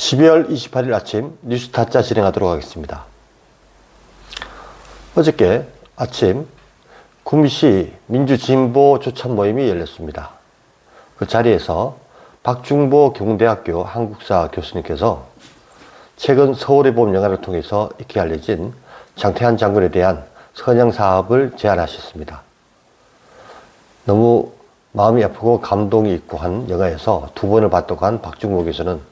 12월 28일 아침 뉴스타짜 진행하도록 하겠습니다. 어저께 아침 구미시 민주진보 조찬 모임이 열렸습니다. 그 자리에서 박중보 경대학교 한국사 교수님께서 최근 서울의 봄 영화를 통해서 익히 알려진 장태환 장군에 대한 선양 사업을 제안하셨습니다. 너무 마음이 아프고 감동이 있고 한 영화에서 두 번을 봤다고 박중보 교수는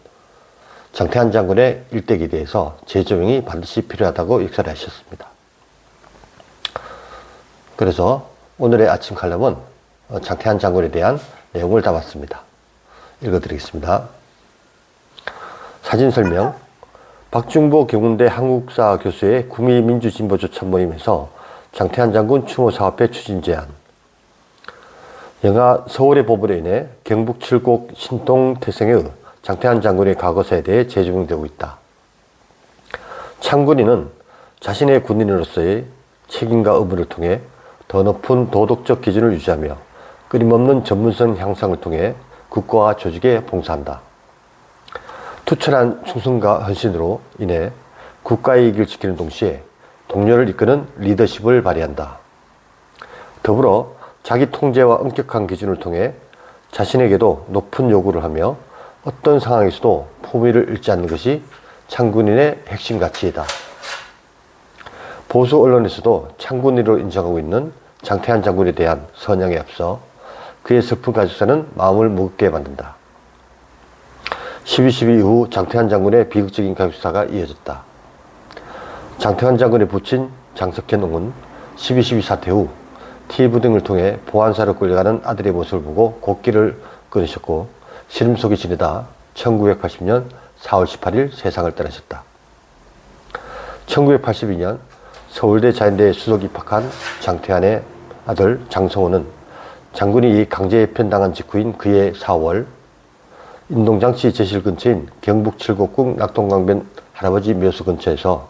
장태환 장군의 일대기에 대해서 재조명이 반드시 필요하다고 역설을 하셨습니다. 그래서 오늘의 아침 칼럼은 장태환 장군에 대한 내용을 담았습니다. 읽어드리겠습니다. 사진 설명. 박중보 경운대 한국사 교수의 구미 민주진보 조찬 모임에서 장태환 장군 추모 사업회 추진 제안. 영화 서울의 봄으로 인해 경북 칠곡 신동 태생의 장태환 장군의 과거사에 대해 재조명되고 있다. 창군이는 자신의 군인으로서의 책임과 의무를 통해 더 높은 도덕적 기준을 유지하며 끊임없는 전문성 향상을 통해 국가와 조직에 봉사한다. 투철한 충성과 헌신으로 인해 국가의 이익을 지키는 동시에 동료를 이끄는 리더십을 발휘한다. 더불어 자기 통제와 엄격한 기준을 통해 자신에게도 높은 요구를 하며 어떤 상황에서도 품위를 잃지 않는 것이 창군인의 핵심 가치이다. 보수 언론에서도 창군인으로 인정하고 있는 장태환 장군에 대한 선양에 앞서 그의 슬픈 가족사는 마음을 무겁게 만든다. 12.12 이후 장태환 장군의 비극적인 가족사가 이어졌다. 장태환 장군의 부친 장석현 옹은 12.12 사태 후 TV 등을 통해 보안사로 끌려가는 아들의 모습을 보고 곡기를 끊으셨고 시름 속에 지내다 1980년 4월 18일 세상을 떠나셨다. 1982년 서울대 자연대에 수석 입학한 장태환의 아들 장성호는 장군이 강제 해편당한 직후인 그해 4월 인동장치 제실 근처인 경북 칠곡군 낙동강변 할아버지 묘소 근처에서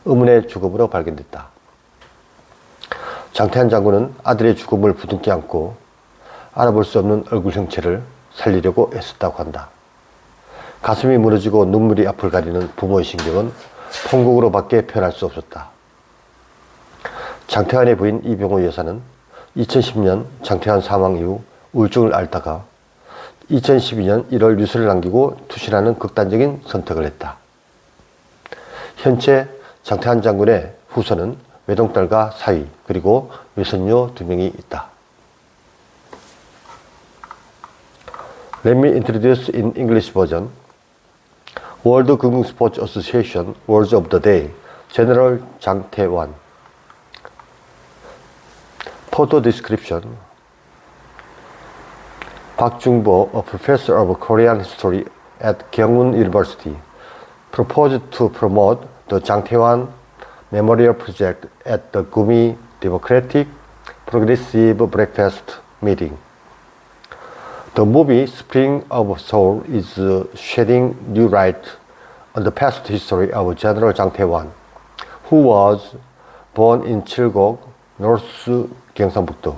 의문의 죽음으로 발견됐다. 장태환 장군은 아들의 죽음을 부둥켜 안고 알아볼 수 없는 얼굴 형체를 살리려고 애썼다고 한다. 가슴이 무너지고 눈물이 앞을 가리는 부모의 심경은 통곡으로밖에 표현할 수 없었다. 장태환의 부인 이병호 여사는 2010년 장태환 사망 이후 우울증을 앓다가 2012년 1월 유서를 남기고 투신하는 극단적인 선택을 했다. 현재 장태환 장군의 후손은 외동딸과 사위 그리고 외손녀 2명이 있다. Let me introduce in English version. World Gung Sports Association Words of the Day. General Jang Tae-wan. Photo description. Park Jung-bo, a professor of Korean history at Kyungwon University, proposed to promote the Jang Tae-wan Memorial Project at the Gumi Democratic Progressive Breakfast meeting. The movie Spring of Seoul is shedding new light on the past history of General Jang Tae-wan, who was born in Chilgok, North Gyeongsang-buk-do.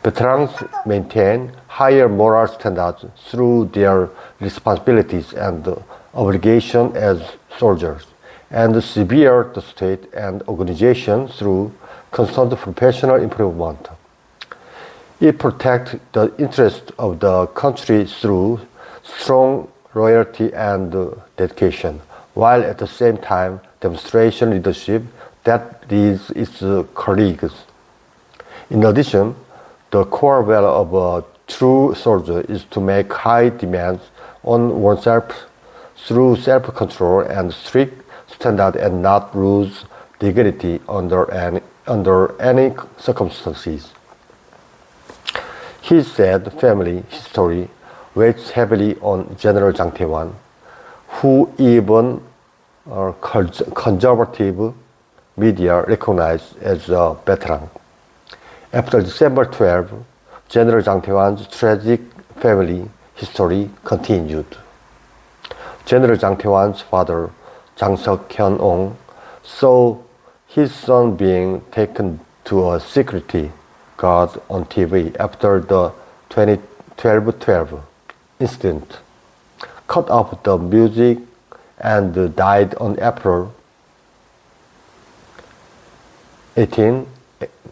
Veterans maintain higher moral standards through their responsibilities and obligation as soldiers, and severe the state and organization through constant professional improvement. It protects the interests of the country through strong loyalty and dedication, while at the same time demonstrating leadership that leads its colleagues. In addition, the core value of a true soldier is to make high demands on oneself through self-control and strict standards and not lose dignity under any circumstances. His sad family history weighs heavily on General Jang Tae-wan, who even conservative media recognize as a veteran. After December 12, General Jang Tae-wan's tragic family history continued. General Jang Tae-wan's father, Jang Seok-hyun-ong, saw his son being taken to a security guard on TV after the 2012 incident. cut off the music and died on April 18,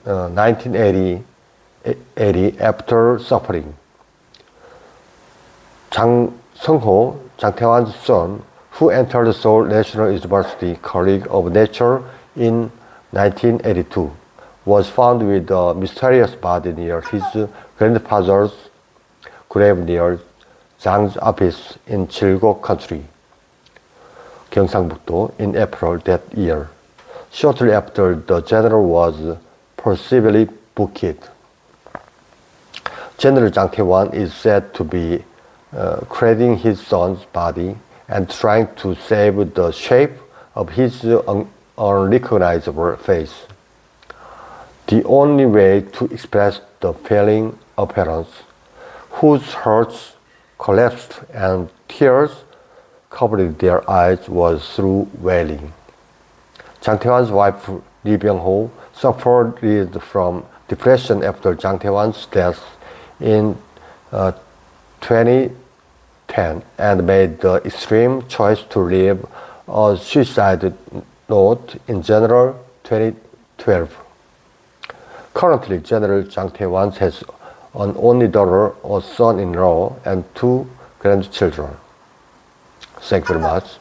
1980 after suffering. 장성호, 장태환's son, who entered Seoul National University College of Nature in 1982, was found with a mysterious body near his grandfather's grave near Zhang's office in Chilgok Country, 경상북도, in April that year, shortly after the general was forcibly booked. General Jang Tae-wan is said to be cradling his son's body and trying to save the shape of his unrecognizable face. The only way to express the failing appearance, whose hearts collapsed and tears covered their eyes, was through wailing. Jang Tae-wan's wife Lee Byung-ho suffered from depression after Jang Tae-wan's death in 2010 and made the extreme choice to leave a suicide note in January 2012. Currently, General Jang Tae-wan has an only daughter, a son-in-law, and 2 grandchildren. Thank you very much.